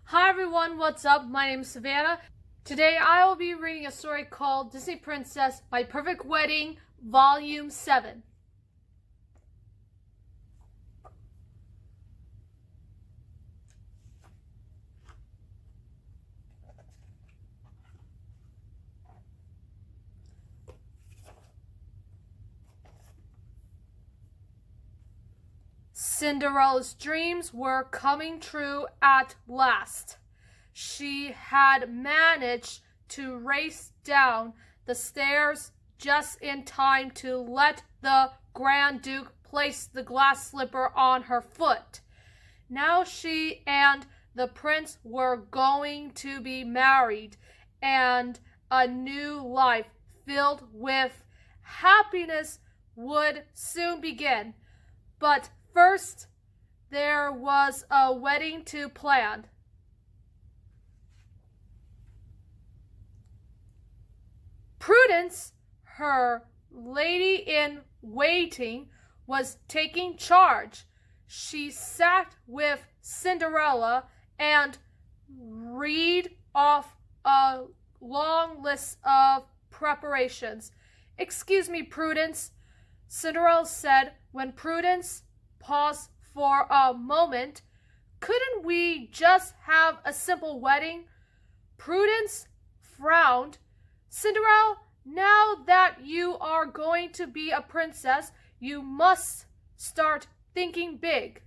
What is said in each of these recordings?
Hi everyone, what's up? My name is Savannah. Today I will be reading a story called Disney Princess My Perfect Wedding, Volume 7. Cinderella's dreams were coming true at last. She had managed to race down the stairs just in time to let the Grand Duke place the glass slipper on her foot. Now she and the prince were going to be married, and a new life filled with happiness would soon begin. But first, there was a wedding to plan. Prudence, her lady-in-waiting, was taking charge. She sat with Cinderella and read off a long list of preparations. "Excuse me, Prudence," Cinderella said when Prudence paused for a moment. "Couldn't we just have a simple wedding?" Prudence frowned. "Cinderella, now that you are going to be a princess, you must start thinking big."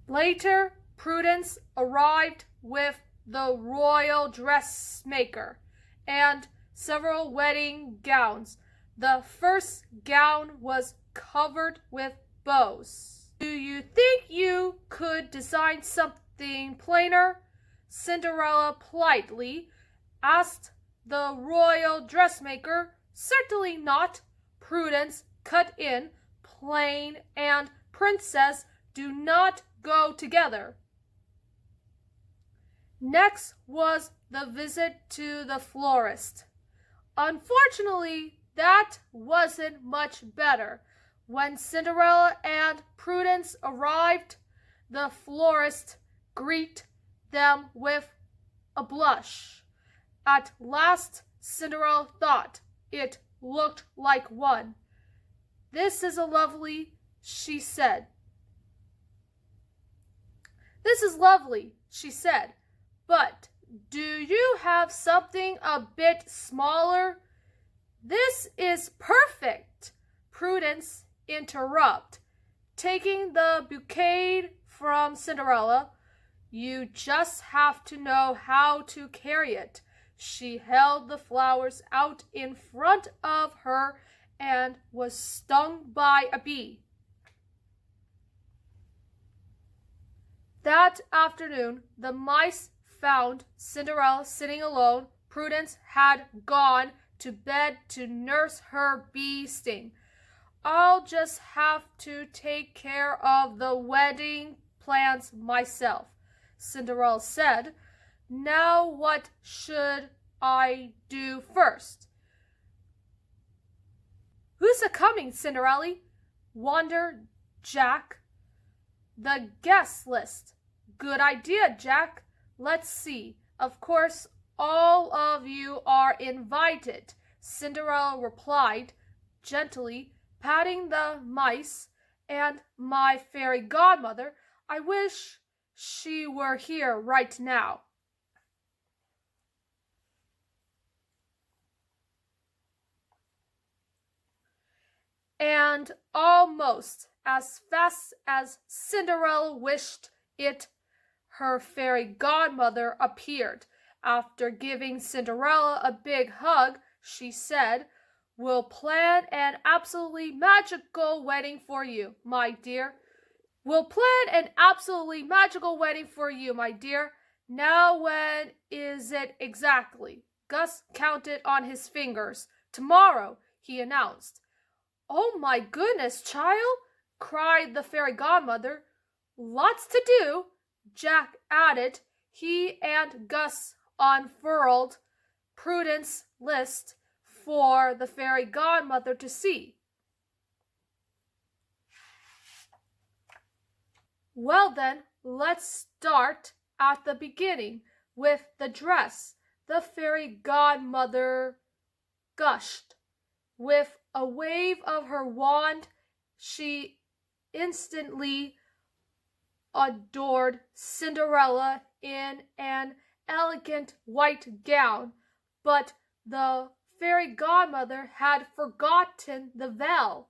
Later, Prudence arrived with the royal dressmaker and several wedding gowns. The first gown was covered with bows. "Do you think you could design something plainer?" Cinderella politely asked the royal dressmaker. "Certainly not," Prudence cut in. "Plain and princess do not go together." Next was the visit to the florist. Unfortunately, that wasn't much better. When Cinderella and Prudence arrived, the florist greeted them with a blush. At last, Cinderella thought it looked like one. "This is lovely," she said. "This is lovely," she said, "but do you have something a bit smaller?" "This is perfect," Prudence interrupted, taking the bouquet from Cinderella. "You just have to know how to carry it." She held the flowers out in front of her and was stung by a bee. That afternoon, the mice found Cinderella sitting alone. Prudence had gone to bed to nurse her bee sting. "I'll just have to take care of the wedding plans myself," Cinderella said. "Now what should I do first?" "Who's a-coming, Cinderella?" wondered Jack. "The guest list." "Good idea, Jack. Let's see. Of course, all of you are invited," Cinderella replied, gently patting the mice. "And my fairy godmother. I wish she were here right now." And almost as fast as Cinderella wished it, her fairy godmother appeared. After giving Cinderella a big hug, she said, "We'll plan an absolutely magical wedding for you, my dear. We'll plan an absolutely magical wedding for you, my dear. Now when is it exactly?" Gus counted on his fingers. "Tomorrow," he announced. "Oh my goodness, child!" cried the fairy godmother. "Lots to do," Jack added. He and Gus unfurled Prudence's list for the fairy godmother to see. Well then, let's start at the beginning with the dress. The fairy godmother gushed. With a wave of her wand, she instantly adored Cinderella in an elegant white gown, but the fairy godmother had forgotten the veil.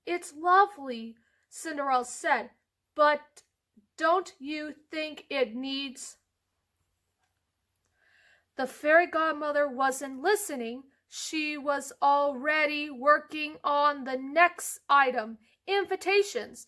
"It's lovely," Cinderella said, "but don't you think it needs—" The fairy godmother wasn't listening. She was already working on the next item, invitations.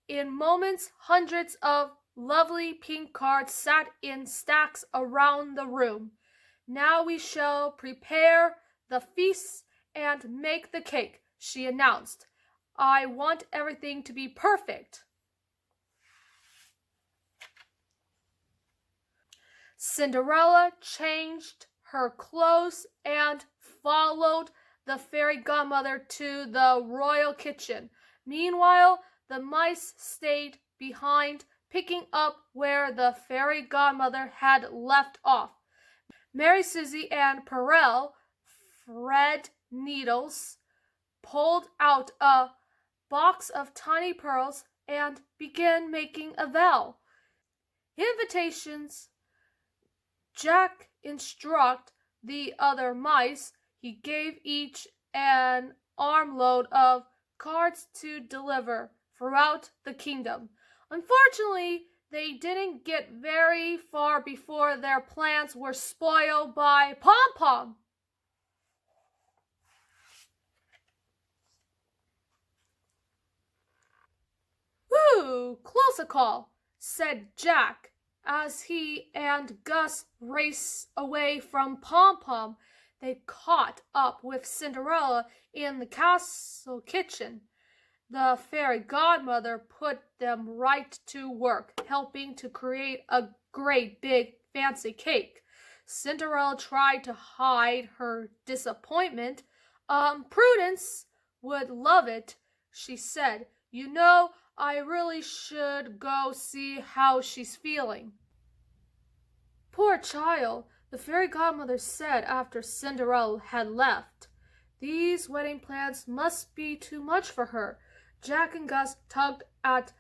In moments, hundreds of lovely pink cards sat in stacks around the room. "Now we shall prepare the feast and make the cake," she announced. "I want everything to be perfect." Cinderella changed her clothes and followed the fairy godmother to the royal kitchen. Meanwhile, the mice stayed behind, picking up where the fairy godmother had left off. Mary Susie and Perel thread needles, pulled out a box of tiny pearls, and began making a veil. Invitations. Jack instructed the other mice. He gave each an armload of cards to deliver throughout the kingdom. Unfortunately, they didn't get very far before their plans were spoiled by Pom-Pom. "Ooh, close a call," said Jack as he and Gus raced away from Pom-Pom. They caught up with Cinderella in the castle kitchen. The fairy godmother put them right to work, helping to create a great big fancy cake. Cinderella tried to hide her disappointment. "Prudence would love it," she said. "You know, I really should go see how she's feeling." "Poor child," the fairy godmother said after Cinderella had left. "These wedding plans must be too much for her." Jack and Gus tugged at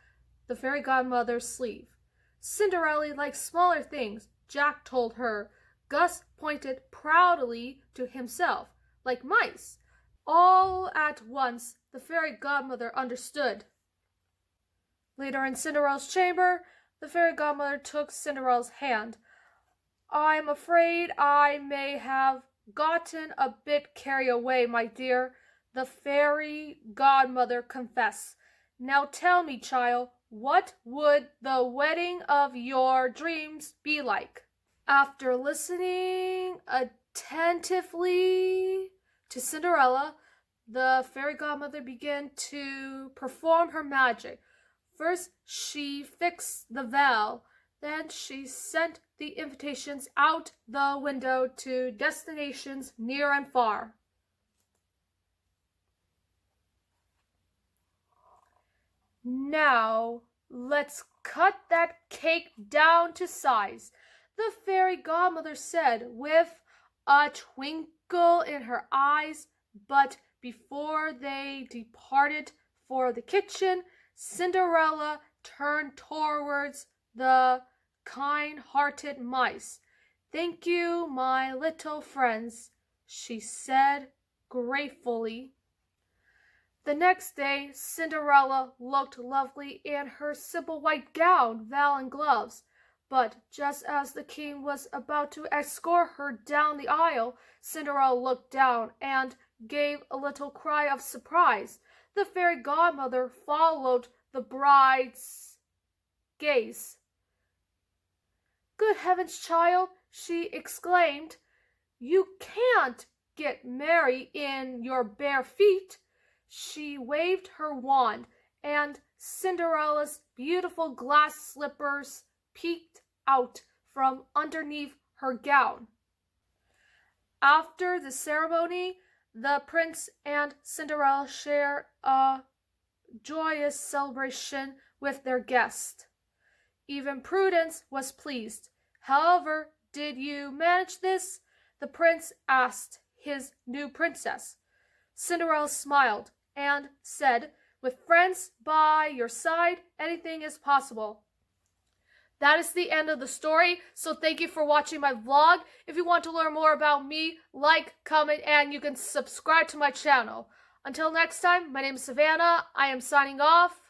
the fairy godmother's sleeve. "Cinderella likes smaller things," Jack told her. Gus pointed proudly to himself, "like mice." All at once, the fairy godmother understood. Later in Cinderella's chamber, the fairy godmother took Cinderella's hand. "I'm afraid I may have gotten a bit carried away, my dear," the fairy godmother confessed. "Now tell me, child, what would the wedding of your dreams be like?" After listening attentively to Cinderella, the fairy godmother began to perform her magic. First, she fixed the veil. Then she sent the invitations out the window to destinations near and far. "Now, let's cut that cake down to size," the fairy godmother said with a twinkle in her eyes. But before they departed for the kitchen, Cinderella turned towards the kind-hearted mice. "Thank you, my little friends," she said gratefully. The next day, Cinderella looked lovely in her simple white gown, veil, and gloves. But just as the king was about to escort her down the aisle, Cinderella looked down and gave a little cry of surprise. The fairy godmother followed the bride's gaze. "Good heavens, child," she exclaimed, "you can't get married in your bare feet." She waved her wand, and Cinderella's beautiful glass slippers peeked out from underneath her gown. After the ceremony, the prince and Cinderella shared a joyous celebration with their guest. Even Prudence was pleased. "However, did you manage this?" the prince asked his new princess. Cinderella smiled and said, "With friends by your side, anything is possible." That is the end of the story, so thank you for watching my vlog. If you want to learn more about me, like, comment, and you can subscribe to my channel. Until next time, my name is Savannah. I am signing off.